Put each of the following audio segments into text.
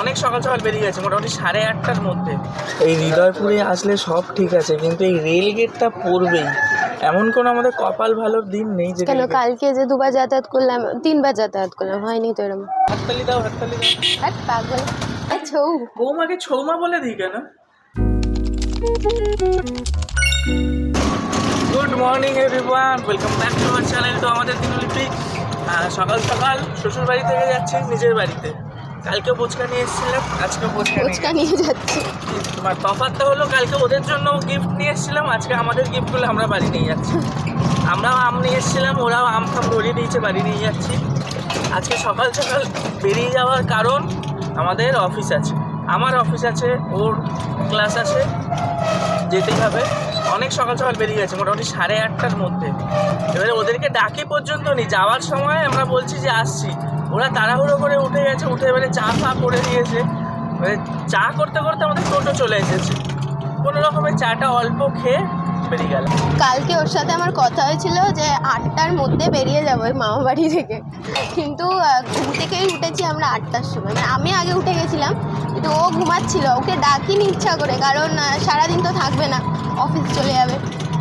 অনেক সকাল সকাল বেরিয়ে গেছে, মোটামুটি 8:30টার মধ্যে। এই হৃদয়পুরে আসলে সব ঠিক আছে, কিন্তু এই রেল গেটটা পড়বেই, এমন কোনো আমাদের কপাল ভালোর দিন নেই যে কেন কালকে যে দুবার যাতায়াত করলাম, 3বার যাতায়াত করলাম, হয়নি তো এরকম। হাততালি দাও, হাততালি দাও। এক পাগল ছৌ বৌমাকে ছৌমা বলে দিই কেন? Good morning everyone, welcome back to our channel. তো আমাদের দিনলিপি সকাল সকাল শ্বশুর বাড়ি থেকে যাচ্ছি নিজের বাড়িতে। কালকে ফুচকা নিয়ে এসেছিলাম, আজকে ফুচকা নিয়ে যাচ্ছি। তোমার তফাৎটা হলো, কালকে ওদের জন্য গিফট নিয়ে এসেছিলাম, আজকে আমাদের গিফটগুলো আমরা বাড়ি নিয়ে যাচ্ছি। আমরাও আম নিয়ে এসেছিলাম, ওরাও আম ফাম ধরিয়ে দিয়েছে, বাড়ি নিয়ে যাচ্ছি। আজকে সকাল সকাল বেরিয়ে যাওয়ার কারণ, আমাদের অফিস আছে, আমার অফিস আছে, ওর ক্লাস আছে, যেতেই হবে। অনেক সকাল সকাল বেরিয়ে গেছে, মোটামুটি 8:30টার মধ্যে। এবারে ওদেরকে ডাকে পর্যন্ত নি, যাওয়ার সময় আমরা বলছি যে আসছি, ওরা তাড়াহুড়ো করে উঠে গেছে, উঠে এবারে চা ফা করে দিয়েছে। এবারে চা করতে করতে আমাদের টোটো চলে এসেছে, কোনো রকমের চাটা অল্প খেয়ে বেরিয়ে গেল। কালকে ওর সাথে আমার কথা হয়েছিল যে 8টার মধ্যে বেরিয়ে যাবো মামা বাড়ি থেকে, কিন্তু ঘুম থেকেই উঠেছি আমরা 8টার সময়। মানে আমি আগে উঠে গেছিলাম, কিন্তু ও ঘুমাচ্ছিল, ওকে ডাকিনি ইচ্ছা করে, কারণ সারাদিন তো থাকবে না, অফিস চলে যাবে।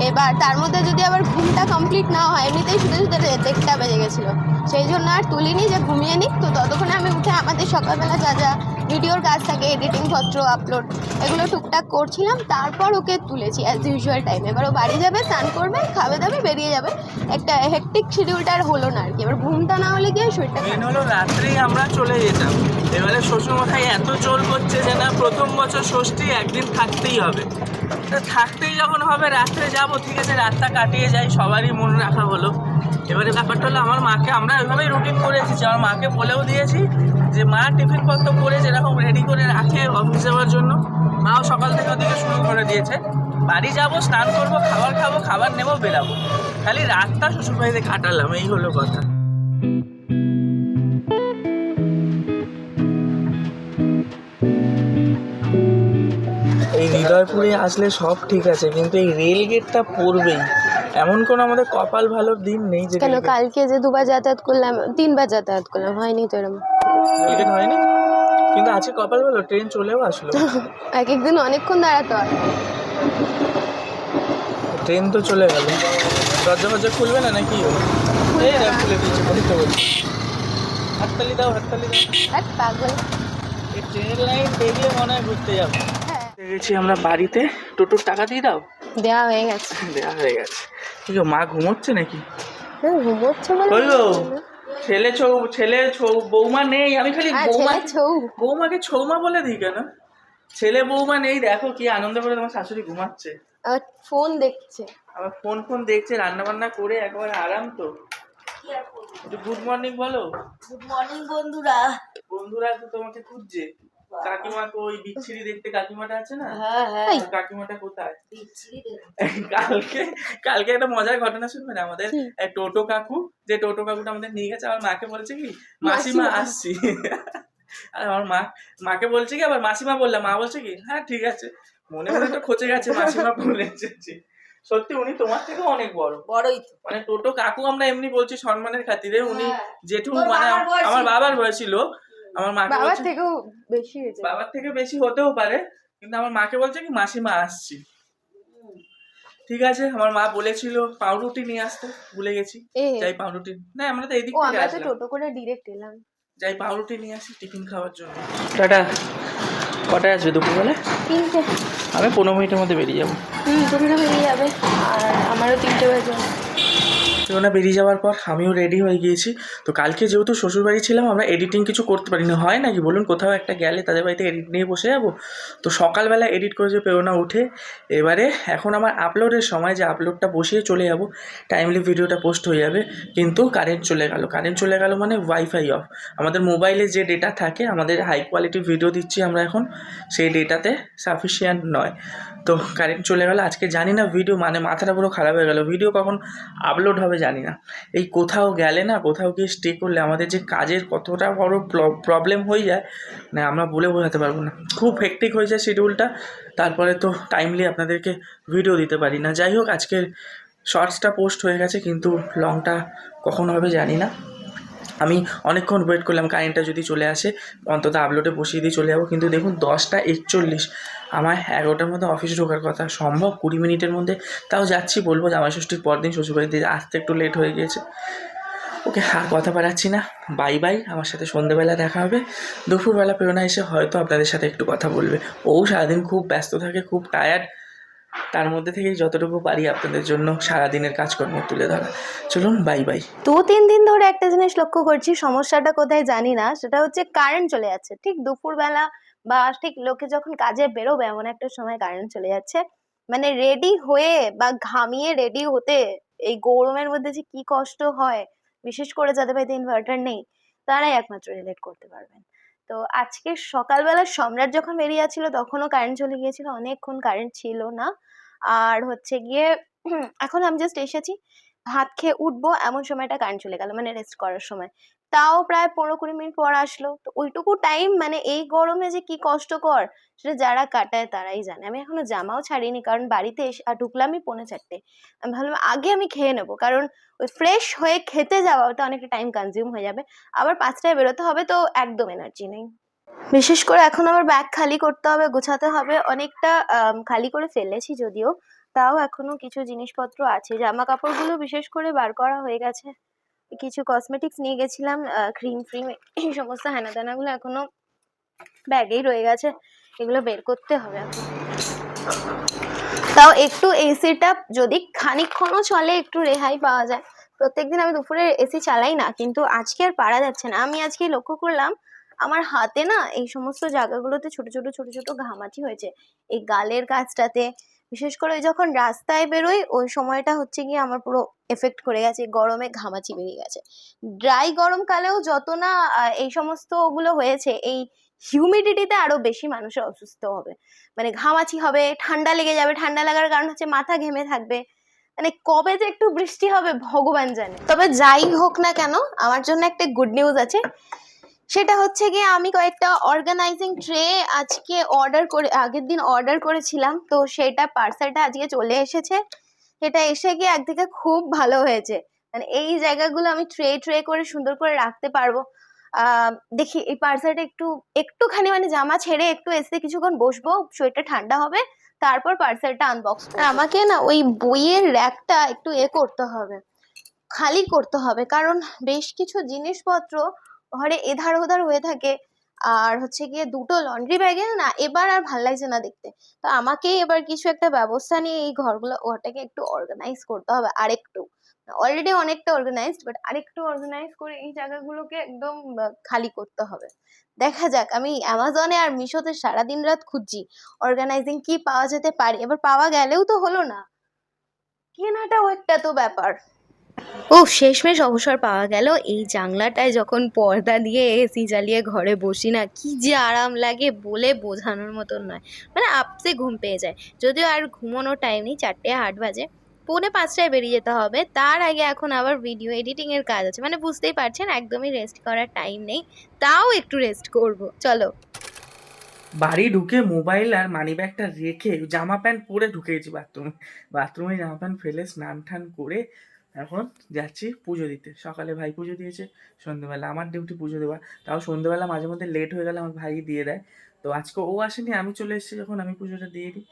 এবার তার মধ্যে যদি আবার ঘুমটা কমপ্লিট না হয়, এমনিতেই শুধু শুধু 1টা বেজে গেছিলো, সেই জন্য আর তুলিনি, যে ঘুমিয়ে নিই। তো ততক্ষণে আমি উঠে আমাদের সকালবেলা যা যা ভিডিওর কাজ থাকে, এডিটিং পত্র, আপলোড, এগুলো টুকটাক করছিলাম, তারপর ওকে তুলেছি অ্যাজ ইউজুয়াল টাইমে। এবার ও বাড়ি যাবে, স্নান করবে, খাবে দাবে, বেরিয়ে যাবে। একটা হেকটিক শিডিউলটা আর হলো না আর কি। এবার ঘুমটা না হলে গিয়ে শরীরটা মেন হলো রাত্রেই আমরা চলে যেতাম। এবারে শ্বশুরমশাই এত জোর করছে যে না, প্রথম বছর ষষ্ঠী একদিন থাকতেই হবে। থাকতেই যখন হবে, রাত্রে যাব, ঠিক আছে, রাতটা কাটিয়ে যাই, সবারই মন রাখা হলো। এবারে ব্যাপারটা হলো, আমার মাকে আমরা ওইভাবেই রুটিন করে এসেছি, আমার মাকে বলেও দিয়েছি যে মা টিফিন পত্র করে যেরকম রেডি করে রাখে অফিস যাওয়ার জন্য, মাও সকাল থেকে ওদিকে শুরু করে দিয়েছে। বাড়ি যাব, স্নান করবো, খাবার খাবো, খাবার নেবো, বেরাবো। খালি রাতটা শ্বশুরবাড়িতে কাটালাম, এই হলো কথা। এই হৃদয়পুরে আসলে সব ঠিক আছে, কিন্তু এই রেল গেটটা পড়বেই, এমন কোনো আমাদের কপাল ভালোর দিন নেই যে কেন কালকে যে দুবার যাতায়াত করলাম, 3বার যাতায়াত করলাম, হয়নি তো এরকম। রেল গেট হয়নি, কিন্তু আজকে কপাল ভালো, ট্রেন চলেও আসলো। এক একদিন অনেকক্ষণ দাঁড়াতে হয়। ট্রেন তো চলে গেল, দরজা ফরজা খুলবে না নাকি? এই দেখ, খুলে দিয়েছে, বলতে বলছি। হাততালি দাও, হাততালি দাও। এক পাগল। এই ট্রেন লাইন পেরিয়ে মনে হয় ঘুরতে যাবো। হ্যাঁ, গেছি আমরা বাড়িতে, টোটোর টাকা দিয়ে দাও। দেওয়া হয়ে গেছে। দেওয়া হয়ে গেছে। কি গো, মা ঘুমোচ্ছে নাকি? ঘুমোচ্ছে হলো ছেলে বৌমা নেই, আমি খালি বৌমাকে ছৌমা বলে দিই কেন? ছেলে বৌমা নেই, দেখো কি আনন্দ করে তোমার শাশুড়ি ঘুমাচ্ছে, ফোন দেখছে। আবার ফোন দেখছে, রান্না বান্না করে একবার আরাম। তো গুড মর্নিং বলো। গুড মর্নিং বন্ধুরা। বন্ধুরা তো তোমাকে খুঁজছে। কাকিমা তো ওই বিচ্ছিরি দেখতে কাকিমাটা আছে না, কাকিমাটা কোথায়? কালকে একটা মজার ঘটনা শুনবে না আমাদের? টোটো কাকু, যে টোটো কাকুটা আমাদের নিয়ে গেছে, আমার মাকে বলছে কি মাসিমা আসছি। আর আমার মাকে বলছে কি, আবার মাসিমা বললাম, মা বলছে কি হ্যাঁ ঠিক আছে, মনে মনে তো খোঁচে গেছে, মাসিমা বলে এসেছি। সত্যি উনি তোমার থেকে অনেক বড়ই তো। মানে টোটো কাকু আমরা এমনি বলছি সম্মানের খাতিরে, উনি জেঠু, মানে আমার বাবার বয়সী লোক। আমার মাকে বাবার থেকেও বেশি হয়েছে, বাবার থেকে বেশি হতেও পারে, কিন্তু আমার মাকে বলছে কি মাসিমা আসছি। ঠিক আছে, আমার মা বলেছিল পাউরুটি নিয়ে আসতে, ভুলে গেছি। যাই পাউরুটি, না আমরা তো এদিক থেকে আসলাম, টোটো করে ডাইরেক্ট এলাম। যাই পাউরুটি নিয়ে আসি টিফিন খাওয়ার জন্য। টাটা। কটায় আসবে দুপুরবেলা? 3টে। আমি 15 মিনিটের মধ্যে বেরিয়ে যাবো। তুমিও বেরিয়ে যাবে, আর আমারও 3টে বাজে। ওনা বেরিয়ে যাওয়ার পর আমিও রেডি হয়ে গিয়েছি। তো কালকে যেহেতু শ্বশুরবাড়ি ছিলাম, আমরা এডিটিং কিছু করতে পারি না, হয় নাকি বলুন? কোথাও একটা গেলে তাদের বাড়িতে এডিট নিয়ে বসে যাবো, তো সকালবেলা এডিট করেছে পেরোনা উঠে। এবারে এখন আমার আপলোডের সময়, যে আপলোডটা বসিয়ে চলে যাব, টাইমলি ভিডিওটা পোস্ট হয়ে যাবে, কিন্তু কারেন্ট চলে গেল মানে ওয়াইফাই অফ। আমাদের মোবাইলে যে ডেটা থাকে, আমাদের হাই কোয়ালিটি ভিডিও দিচ্ছি আমরা এখন, সেই ডেটাতে সাফিসিয়েন্ট নয়। তো কারেন্ট চলে গেল, আজকে জানি না ভিডিও, মানে মাথাটা পুরো খারাপ হয়ে গেল, ভিডিও কখন আপলোড হবে জানি না। এই কোথাও গেলে না, কোথাও গিয়ে স্টে করলে আমাদের যে কাজের কতটা বড় প্রবলেম হয়ে যায়, না আমরা বলে বোঝাতে পারবো না। খুব হেক্টিক হয়ে যায় শিডিউলটা, তারপরে তো টাইমলি আপনাদেরকে ভিডিও দিতে পারি না। যাই হোক, আজকের শর্টসটা পোস্ট হয়ে গেছে, কিন্তু লংটা কখন হবে জানি না। আমি অনেকক্ষণ ওয়েট করলাম কারেন্টটা যদি চলে আসে অন্তত আপলোডে বসিয়ে দিয়ে চলে যাবো, কিন্তু দেখুন 10টা 41, আমার 11টার মধ্যে অফিস ঢোকার কথা, সম্ভব 20 মিনিটের মধ্যে তাও যাচ্ছি, বলবো জামাই ষষ্ঠীর পরদিন শ্বশুরবাড়িতে আসতে একটু লেট হয়ে গিয়েছে। ওকে আর কথা বাড়াচ্ছি না, বাই বাই। আমার সাথে সন্ধ্যেবেলা দেখা হবে, দুপুরবেলা প্রেরণা এসে হয়তো আপনাদের সাথে একটু কথা বলবে। ও সারাদিন খুব ব্যস্ত থাকে, খুব টায়ার্ড, তার মধ্যে থেকেই যতটুকু পারি আপনাদের জন্য সারাদিনের কাজকর্ম তুলে ধরা। চলুন বাই বাই। 2-3 দিন ধরে একটা জিনিস লক্ষ্য করছি, সমস্যাটা কোথায় জানি না, সেটা হচ্ছে কারেন্ট চলে যাচ্ছে ঠিক দুপুরবেলা বা ঠিক লোকে যখন কাজে বেরোবে এমন একটা সময় কারেন্ট চলে যাচ্ছে। মানে রেডি হয়ে বা ঘামিয়ে রেডি হতে এই গরমের মধ্যে যে কি কষ্ট হয়, বিশেষ করে যাদের বাড়িতে ইনভার্টার নেই তারাই একমাত্র রিলেট করতে পারবেন। তো আজকে সকালবেলা সম্রাট যখন বেরিয়ে যাচ্ছিল তখনও কারেন্ট চলে গিয়েছিল, অনেকক্ষণ কারেন্ট ছিল না। আর হচ্ছে গিয়ে এখন আমি জাস্ট এসেছি, ভাত খেয়ে উঠবো এমন সময়টা কারেন্ট চলে গেল, মানে রেস্ট করার সময়। তাও প্রায় 15-20 মিনিট পর আসলো। তো ওইটুকু টাইম মানে এই গরমে যে কি কষ্টকর সেটা যারা কাটায় তারাই জানে। আমি এখনো জামাও ছাড়িনি, কারণ বাড়িতে এসে ঢুকলামই 3:45। আমি ভাবলাম আগে আমি খেয়ে নেবো, কারণ ওই ফ্রেশ হয়ে খেতে যাওয়া ওটা অনেকটা টাইম কনজিউম হয়ে যাবে, আবার 5টায় বেরোতে হবে, তো একদম এনার্জি নেই। বিশেষ করে এখন আবার ব্যাগ খালি করতে হবে, গোছাতে হবে, অনেকটা খালি করে ফেলেছি যদিও, তাও এখনো কিছু জিনিসপত্র আছে। জামা কাপড়গুলো বিশেষ করে বার করা হয়ে গেছে, কিছু কসমেটিক্স নিয়ে গেছিলাম, ক্রিম ফ্রিম এই সমস্ত হেনাতেনাগুলো এখনো ব্যাগেই রয়ে গেছে, এগুলো বের করতে হবে এখন। তাও একটু এসিটা যদি খানিকক্ষণও চলে একটু রেহাই পাওয়া যায়। প্রত্যেকদিন আমি দুপুরে এসি চালাই না, কিন্তু আজকে আর পারা যাচ্ছে না। আমি আজকে লক্ষ্য করলাম আমার হাতে না এই সমস্ত জায়গাগুলোতে ছোট ছোট ছোট ছোট ঘামাচি হয়েছে, এই গালের কাছটাতে। বিশেষ করে ওই যখন রাস্তায় বেরোই ওই সময়টা হচ্ছে গিয়ে আমার পুরো এফেক্ট করে গেছে, গরমে ঘামাচি বেরিয়ে গেছে। ড্রাই গরমকালেও যত না এই সমস্ত ওগুলো হয়েছে, এই হিউমিডিটিতে আরো বেশি মানুষের অসুস্থ হবে, মানে ঘামাচি হবে, ঠান্ডা লেগে যাবে। ঠান্ডা লাগার কারণ হচ্ছে মাথা ঘেমে থাকবে, মানে কবে যে একটু বৃষ্টি হবে ভগবান জানে। তবে যাই হোক না কেন, আমার জন্য একটা গুড নিউজ আছে, সেটা হচ্ছে গিয়ে আমি কয়েকটা অর্গানাইজিং ট্রে আজকে আগের দিন অর্ডার করেছিলাম, তো সেটা পার্সেলটা আজকে চলে এসেছে। সেটা এসে গিয়ে একদিকে খুব ভালো হয়েছে, মানে এই জায়গাগুলো আমি ট্রে ট্রে করে সুন্দর করে রাখতে পারবো। দেখি এই পার্সেলটা একটুখানি মানে জামা ছেড়ে একটু এসে কিছুক্ষণ বসবো, শরীরটা ঠান্ডা হবে, তারপর পার্সেলটা আনবক্স করবো। আমাকে না ওই বইয়ের র্যাকটা একটু করতে হবে, খালি করতে হবে, কারণ বেশ কিছু জিনিসপত্র ঘরে এধার ওধার হয়ে থাকে। আর হচ্ছে গিয়ে দুটো লন্ড্রি ব্যাগে না এবার আর ভাল লাগছে না দেখতে। তো আমাকেই এবার কিছু একটা ব্যবস্থা নিয়ে এই ওটাকে একটু অর্গানাইজ করতে হবে আরেকটু। অলরেডি অনেকটা অর্গানাইজড, বাট আরেকটু অর্গানাইজ করে এই জায়গাগুলোকে একদম খালি করতে হবে। দেখা যাক, আমি অ্যামাজনে আর মিশোতে সারাদিন রাত খুঁজছি অর্গানাইজিং কি পাওয়া যেতে পারে, এবার পাওয়া গেলেও তো হলো না, কেনাটাও একটা তো ব্যাপার। ও শেষমেশ অবসর পাওয়া গেল। এই জানলাটায় যখন পর্দা দিয়ে এসি চালিয়ে ঘরে বসি না, কি যে আরাম লাগে বলে বোঝানোর মতন নয়, মানে আপসে ঘুম পেয়ে যায়। যদিও আর ঘুমানোর টাইম নেই, 4:08 বাজে, 4:45টায় বেরিয়ে যেতে হবে। তার আগে এখন আবার ভিডিও এডিটিং এর কাজ আছে, মানে বুঝতেই পারছেন একদমই রেস্ট করার টাইম নেই, তাও একটু রেস্ট করব। চলো। বাড়ি ঢুকে মোবাইল আর মানি ব্যাগটা রেখে জামা প্যান্ট পরে ঢুকেছি বাথরুমে জামা প্যান্ট ফেলে স্নান টান করে এখন যাচ্ছি পুজো দিতে। সকালে ভাই পুজো দিয়েছে, সন্ধ্যেবেলা আমার ডিউটি পুজো দেওয়া। তাও সন্ধ্যেবেলা মাঝে মধ্যে লেট হয়ে গেলে আমার ভাই দিয়ে দেয়। তো আজকে ও আসেনি, আমি চলে এসেছি যখন আমি পুজোটা দিয়ে দিই,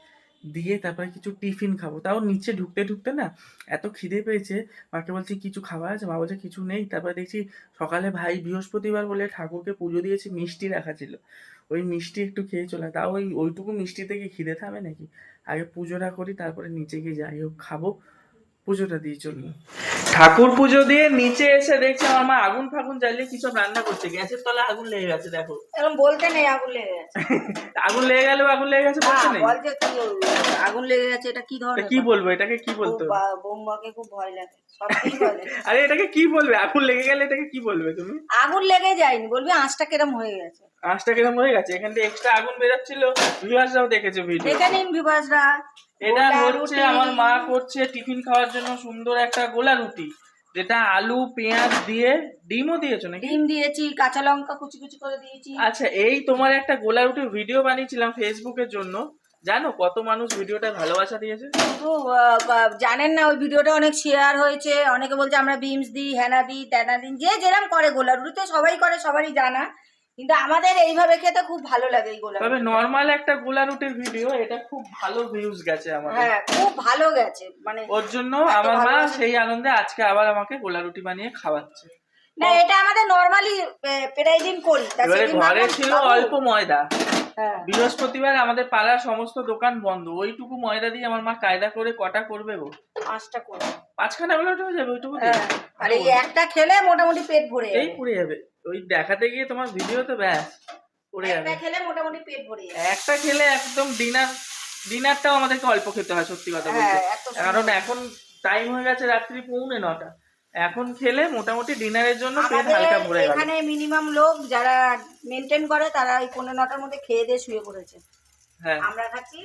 দিয়ে তারপরে কিছু টিফিন খাবো। তাও নিচে ঢুকতে ঢুকতে না এত খিদে পেয়েছে, মাকে বলছি কিছু খাবার আছে, মা বলছে কিছু নেই। তারপরে দেখছি সকালে ভাই বৃহস্পতিবার বলে ঠাকুরকে পুজো দিয়েছি, মিষ্টি রাখা ছিল, ওই মিষ্টি একটু খেয়ে চলে। তাও ওইটুকু মিষ্টি থেকে খিদে থামে নাকি, আগে পুজোটা করি তারপরে নিচে গিয়ে যাই হোক খাবো, পুজোটা দিয়ে চলুন। ঠাকুর পুজো দিয়ে নিচে এসে দেখছি আমার মা আগুন ফাগুন জ্বালিয়ে কিছু রান্না করছে, গ্যাসের তলায় আগুন লেগে গেছে। দেখো এরকম বলতে নেই আগুন লেগে গেছে। আগুন লেগে গেলেও আগুন লেগে গেছে বলতে নেই, বলতে আগুন লেগে গেছে, এটা কি ধরনের কি বলবো, এটাকে কি বলতো? বৌমাকে খুব ভয় লাগে, সবকিছু ভয় লাগে। আরে এটাকে কি বলবে, আগুন লেগে গেলে এটাকে কি বলবে তুমি? আগুন লেগে যায়নি, বলবি আঁচটা কিরম হয়ে গেছে। আঁচটা কিরম হয়ে গেছে, এখান থেকে এক্সট্রা আগুন বেরোচ্ছিল, ভিউয়ার্সরাও দেখেছে ভিডিও। দেখে নিন ভিউয়ার্সরা। এটা হচ্ছে আমার মা করছে টিফিন খাওয়ার জন্য সুন্দর একটা গোলা রুটি, যেটা আলু পেঁয়াজ দিয়ে, ডিমও দিয়েছো নাকি? ডিম দিয়েছি, কাঁচা লঙ্কা কুচি কুচি করে দিয়েছি। আচ্ছা, এই তোমার একটা গোলা রুটির ভিডিও বানিয়েছিলাম ফেসবুকের জন্য, জানো কত মানুষ ভিডিওটা ভালোবাসা দিয়েছে? কিন্তু জানেন না, ওই ভিডিওটা অনেক শেয়ার হয়েছে, অনেকে বলছে আমরা বিমস দিই, হ্যানা দিই, ট্যানা দিই, যে যেরকম করে গোলা রুটিতে সবাই করে, সবারই জানা। কিন্তু আমাদের এইভাবে খেতে খুব ভালো লাগে এই গোলা তবে রুটি। নর্মাল একটা গোলা রুটির ভিডিও, এটা খুব ভালো ভিউজ গেছে আমাদের। হ্যাঁ, খুব ভালো গেছে, মানে ওর জন্য এত আমার মা ভালোবাসা সেই আনন্দে আজকে আবার আমাকে গোলা রুটি বানিয়ে খাওয়াচ্ছে। না, এটা আমাদের নরমালি প্রায় দিন করি। তা এবারে সেদিন ঘরে ভাবলাম ছিল বাবু, অল্প ময়দা, হ্যাঁ, বৃহস্পতিবার আমাদের পাড়ার সমস্ত দোকান বন্ধ, ওইটুকু ময়দা দিয়ে আমার মা কায়দা করে কটা করবে গো? 5টা করে। 5খানা গোলা রুটি হয়ে যাবে ওইটুকু দিয়ে? হ্যাঁ, আর এই একটা খেলে মোটামুটি পেট ভরে এই যাবে। পুড়ে যাবে, ওই দেখাতে গিয়ে তোমার ভিডিওতে ব্যাস পুড়ে যাবে। একটা খেলে মোটামুটি পেট ভরে যাবে। একটা খেলে একদম ডিনারটাও আমাদেরকে অল্প খেতে হয় সত্যি কথা বলতে। হ্যাঁ, এত সুন্দর। কারণ এখন টাইম হয়ে গেছে রাত্রি 8:45। এখন খেলে মোটামুটি ডিনারের জন্য পেট আমাদের হালকা ভরে গেল। এখানে মিনিমাম লোক যারা মেনটেন করে তারা ওই 9:30টার মধ্যে খেয়ে দিয়ে শুয়ে পড়েছে। হ্যাঁ, আমরা খাচ্ছি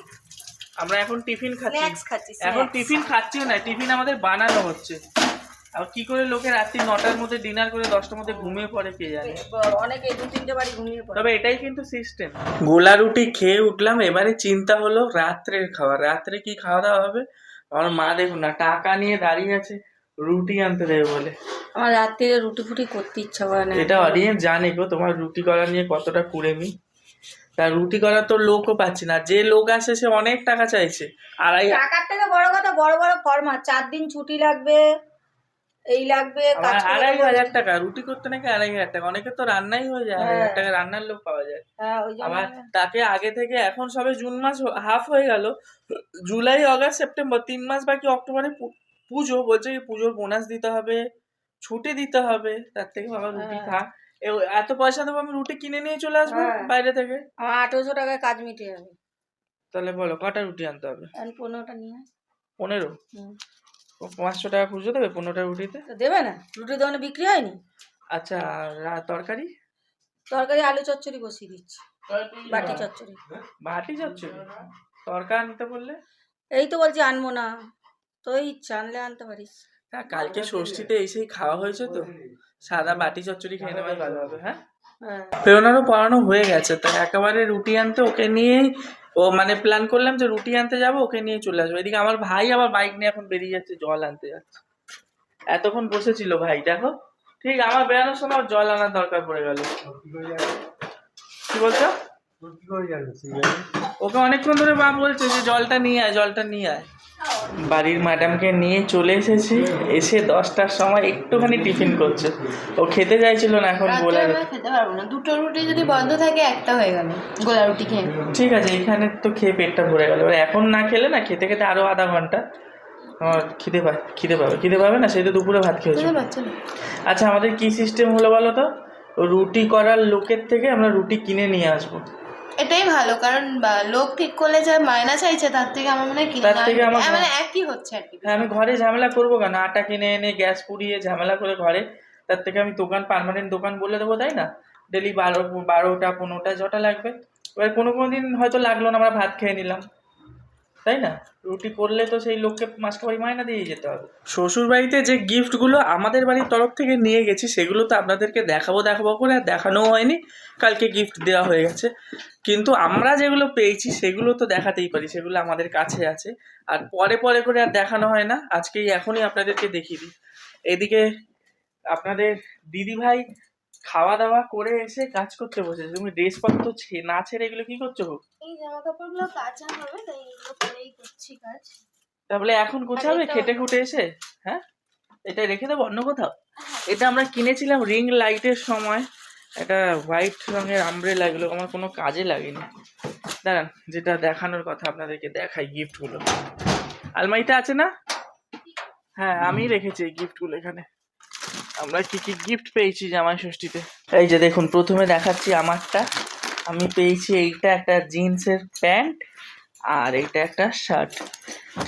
আমরা এখন টিফিন খাচ্ছি। স্ন্যাক্স খাচ্ছি, এখন snacks। টিফিন খাচ্ছিও না, টিফিন আমাদের বানানো হচ্ছে। আর কি করে লোকে রাত্রি 9টার মধ্যে ডিনার করে 10টার মধ্যে ঘুমিয়ে পড়ে কে জানে। অনেকে 2-3টে বাড়ি ঘুমিয়ে পড়ে। তবে এটাই কিন্তু সিস্টেম। গোলা রুটি খেয়ে উঠলাম, এবারে চিন্তা হলো রাত্রের খাওয়া, রাত্রে কি খাওয়া দাওয়া হবে। আমার মা দেখুন না টাকা নিয়ে দাঁড়িয়ে আছে রুটি আনতে দেবে বলে। আমার রাত্রে রুটি ফুটি করতে ইচ্ছা করে না। এটা অডিয়েন্স জানে গো তোমার রুটি করা নিয়ে কতটা কুড়েমি। তা রুটি করার তো লোকও পাচ্ছি না, যে লোক আসে সে অনেক টাকা চাইছে। টাকার থেকে বড় কথা, বড় বড় ফরমাস, 4 দিন ছুটি লাগবে, এই লাগবে, কাজ করে 2,500 টাকা রুটি করতে, নাকি 2,500 টাকা। অনেকে তো রান্নাই হয়ে যায়, 2,500 টাকা রান্নার লোক পাওয়া যায়। হ্যাঁ, ওই জন্য আবার তাকে আগে থেকে, এখন সবে জুন মাস হাফ হয়ে গেল, জুলাই আগস্ট সেপ্টেম্বর 3 মাস বাকি, অক্টোবরে পুজো। বলছে কি পুজোর বোনাস দিতে হবে, ছুটি দিতে হবে, তার থেকে বাবা রুটি খা। এত পয়সা দেবো, আমি রুটি কিনে নিয়ে চলে আসবো বাইরে থেকে। আমার 1800 টাকায় কাজ মিটে যাবে। তাহলে বলো কটা রুটি আনতে হবে? এখন 15টা নিয়ে আয়। 15? হুম। 500 টাকা খুঁজে দেবে 15টা রুটিতে? তো দেবে না, রুটির দোকানে বিক্রি হয়নি? আচ্ছা, আর তরকারি? তরকারি আলু চচ্চড়ি বসিয়ে দিচ্ছি, বাটি চচ্চড়ি। বাটি যাচ্ছে তরকারি নিতে বললে? এই তো বলছি আনবো না, তো ইচ্ছা আনলে আনতে পারিস। হ্যাঁ, কালকে ষষ্ঠীতে এসেই খাওয়া হয়েছে তো, সাদা বাটি চচ্চড়ি খেয়ে নেওয়াই ভালো হবে। হ্যাঁ, হ্যাঁ, প্রেরণারও পড়ানো হয়ে গেছে, তো একেবারে রুটি আনতে ওকে নিয়েই ও মানে প্ল্যান করলাম যে রুটি আনতে যাবো, ওকে নিয়ে চলে আসবো। এদিকে আমার ভাই আবার বাইক নিয়ে এখন বেরিয়ে যাচ্ছে, জল আনতে যাচ্ছে। এতক্ষণ বসেছিল ভাই, দেখো ঠিক আমার বেরানোর সময় ওর জল আনার দরকার পড়ে গেল। কি বলছো? ওকে অনেকক্ষণ ধরে মা বলছে যে জলটা নিয়ে আয়, জলটা নিয়ে আয়। বাড়ির ম্যাডামকে নিয়ে চলে এসেছি, এসে 10টার সময় একটুখানি টিফিন করছে। ও খেতে চাইছিল না, এখন গোলা রুটি খেতে পারবো না, 2টো রুটি যদি বন্ধ থাকে একটা হয়ে গেল গোলা রুটি খেয়ে। ঠিক আছে, এখানে তো খেয়ে পেটটা ভরে গেল। এবার এখন না খেলে না, খেতে খেতে আরো আধা ঘন্টা আমার খিদে পাবে না, সেই তো দুপুরে ভাত খেয়েছি। আচ্ছা, আমাদের কি সিস্টেম হলো বলো তো? রুটি করার লোকের থেকে আমরা রুটি কিনে নিয়ে আসবো। এটাই ভালো, কারণ লোক ঠিক করলে যা মায়না চাইছে তার থেকে আমার মনে হয় তার থেকে আমার মানে একই হচ্ছে আর কি। হ্যাঁ, আমি ঘরে ঝামেলা করবো কেন? আটা কিনে এনে গ্যাস পুড়িয়ে ঝামেলা করে ঘরে, তার থেকে আমি দোকান, পার্মানেন্ট দোকান বলে দেবো, তাই না? ডেলি 12টা 15টা যটা লাগবে। এবার কোনো দিন হয়তো লাগলো না, আমরা ভাত খেয়ে নিলাম, তাই না? রুটি করলে তো সেই লোককে মাসকে বাড়ি মাইনা দিয়ে যেতে হবে। শ্বশুর বাড়িতে যে গিফটগুলো আমাদের বাড়ির তরফ থেকে নিয়ে গেছি, সেগুলো তো আপনাদেরকে দেখাবো করে আর দেখানোও হয়নি। কালকে গিফট দেওয়া হয়ে গেছে, কিন্তু আমরা যেগুলো পেয়েছি সেগুলো তো দেখাতেই পারি, সেগুলো আমাদের কাছে আছে। আর পরে করে আর দেখানো হয় না, আজকেই এখনই আপনাদেরকে দেখিয়ে দিই। এদিকে আপনাদের দিদি ভাই খাওয়া দাওয়া করে এসে কাজ করতে বসেছে। তুমি ড্রেসপত্র না ছেড়ে এগুলো কি করছো? এই জামা কাপড়গুলো কাঁচা হবে, তাই এগুলো করেই করছি কাজ। তাহলে এখন গোছাবে খেটে খুটে এসে? হ্যাঁ, এটা রেখে দেবো অন্য কোথাও। এটা আমরা কিনেছিলাম রিং লাইটের সময়, একটা হোয়াইট রঙের আমব্রেলা, এগুলো আমার কোনো কাজে লাগেনি। দাঁড়ান, যেটা দেখানোর কথা আপনাদেরকে দেখাই, গিফটগুলো আলমারিতে আছে না? হ্যাঁ, আমি রেখেছি এই গিফটগুলো এখানে। আমরা কি কি গিফট পেয়েছি জামাই ষষ্ঠীতে, এই যে দেখুন। প্রথমে দেখাচ্ছি আমারটা। আমি পেয়েছি এইটা, একটা জিন্সের প্যান্ট, আর এইটা একটা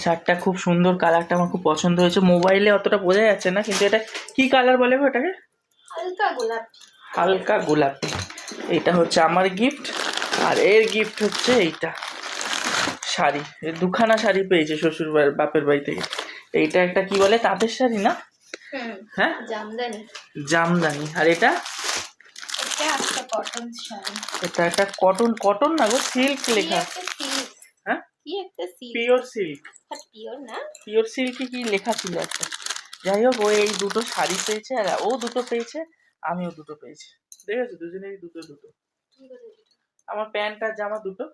শার্টটা খুব সুন্দর, কালারটা আমার খুব পছন্দ হয়েছে। মোবাইলে অতটা বোঝা যাচ্ছে না, কিন্তু এটা কি কালার বলে গো এটাকে? হালকা গোলাপি। এইটা হচ্ছে আমার গিফট। আর এর গিফট হচ্ছে এইটা শাড়ি। এই 2খানা শাড়ি পেয়েছে শ্বশুর বাপের বাড়ি থেকে। এইটা একটা কি বলে, তাঁতের শাড়ি না? হ্যাঁ, জামদানি। আর এটা এটা একটা কটন না গো, সিল্ক লেখা। হ্যাঁ, কি একটা সিল্ক, পিওর সিল্ক, পিওর না, পিওর সিল্কে কি লেখা ছিল একটা। যাই হোক, ও এই দুটো শাড়ি পেয়েছে আর ও দুটো পেয়েছে, আমিও দুটো পেয়েছি। দেখেছো, দুজনেরই দুটো দুটো। আমার প্যান্ট আর জামা দুটো।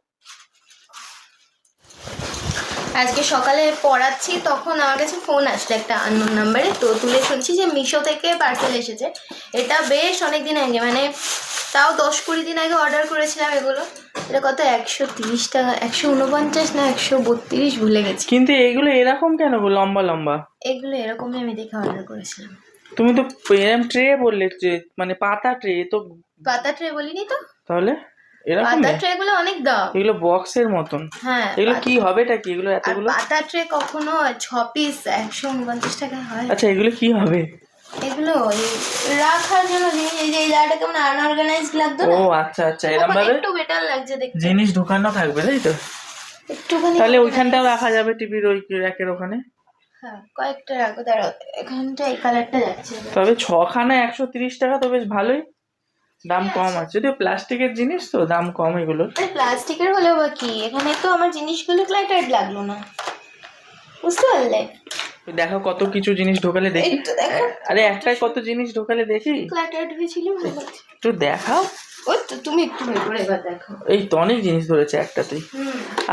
আজকে সকালে পড়াচ্ছি তখন আমার কাছে ফোন আসলো একটা আননোন নাম্বারে, তো তুলে শুনছি যে মিশো থেকে পার্সেল এসেছে। এটা বেশ অনেক দিন আগে, মানে তাও 10-20 দিন আগে অর্ডার করেছিলাম এগুলো। এটা কত, 130 টাকা, 149 না 132 ভুলে গেছি। কিন্তু এইগুলো এরকম কেন গো, লম্বা লম্বা? এগুলো এরকমই আমি দেখে অর্ডার করেছিলাম। তুমি তো এরকম ট্রে বললে, ট্রে মানে পাতা ট্রে তো। পাতা ট্রে বলিনি তো, তাহলে এরকম পাতা ট্রে গুলো অনেক দাম। এগুলো বক্সের মতন। হ্যাঁ, এগুলো কি হবে, এটা কি এগুলো আর এতগুলো? পাতা ট্রে কখনো 6 পিস 149 টাকা হয়। আচ্ছা, এগুলো কি হবে? এগুলো ওই রাখার জন্য জিনিস, এই যে এই জায়গাটা কেমন আনঅর্গানাইজড লাগতো ও না, আচ্ছা আচ্ছা, এরকম ভাবে একটু বেটার লাগছে দেখতে। জিনিস ঢুকানো থাকবে, তাই তো? একটুখানি তাহলে ওইখানটাও রাখা যাবে, টিভির ওই র্যাকের ওখানে। হ্যাঁ, কয়েকটা রাখো, দাঁড়াও, এখানটা এই কালারটা যাচ্ছে। তবে 6খানা 130 টাকা তো বেশ ভালোই, দাম কম আছে। যদিও প্লাস্টিকের জিনিস তো দাম কম এগুলো। আরে প্লাস্টিকের হলেও বা কি, এখানে তো আমার জিনিসগুলো ক্লাটার্ড লাগলো না, বুঝতে পারলে? দেখো কত কিছু জিনিস ঢোকালে দেখি। এই তো দেখো। আরে একটাই কত জিনিস ঢোকালে দেখি, ক্লাটার্ড হয়েছিল ভালো লাগছে। একটু দেখাও। ওই তো তুমি একটু বের করে এবার দেখো। এই তো অনেক জিনিস ধরেছে একটাতেই।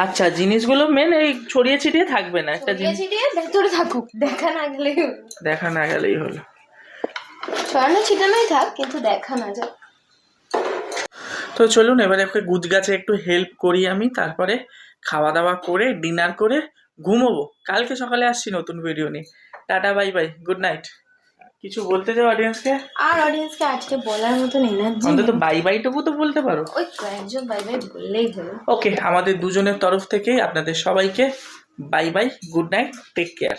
আচ্ছা, জিনিসগুলো মেন এই ছড়িয়ে ছিটিয়ে থাকবে না, একটা জিনিস ছিটিয়ে ভেতরে থাকুক, দেখা না গেলে, দেখা না গেলেই হলো। ছড়ানো ছিটানোই থাক, কিন্তু দেখা না যাক। তো চলুন এবারে ওকে গুজগাছে একটু হেল্প করি আমি, তারপরে খাওয়া দাওয়া করে ডিনার করে ঘুমোবো। কালকে সকালে আসছি নতুন ভিডিও নিয়ে। Tata, by bye, good night. কিছু বলতে চাও অডিয়েন্সকে? আর অডিয়েন্সকে আজকে বলার মতন এনার্জি, অন্তত বাই বাইটুকু তো বলতে পারো। ওই কয়েকজন বাই বাই বললেই হলো। ওকে, আমাদের দুজনের তরফ থেকেই আপনাদের সবাইকে bye bye, good night, take care.